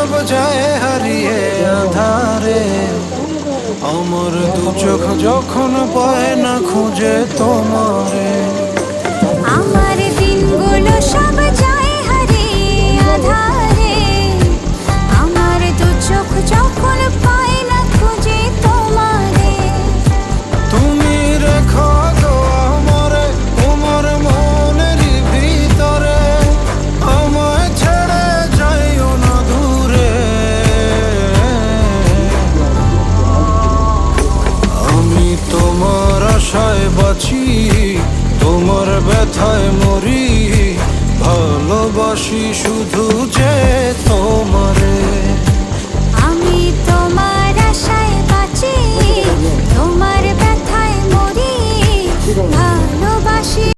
সব যায় হারিয়ে আধারে। আমার দু চোখ যখন পায় না খুঁজে তোমারে। আমার দিনগুলো সব যায় হারিয়ে আঁধারে। আমার দু চোখ যখন পায় না খুঁজে তোমারে। তুমি রেখো গো আমারে তোমার মনেরই ভিতরে, আমায় ছেড়ে যাইও না দূরে। আমি তোমার আশায় বাঁচি, তোমার ব্যথায় মরি, ভালোবাসি শুধু যে তোমার।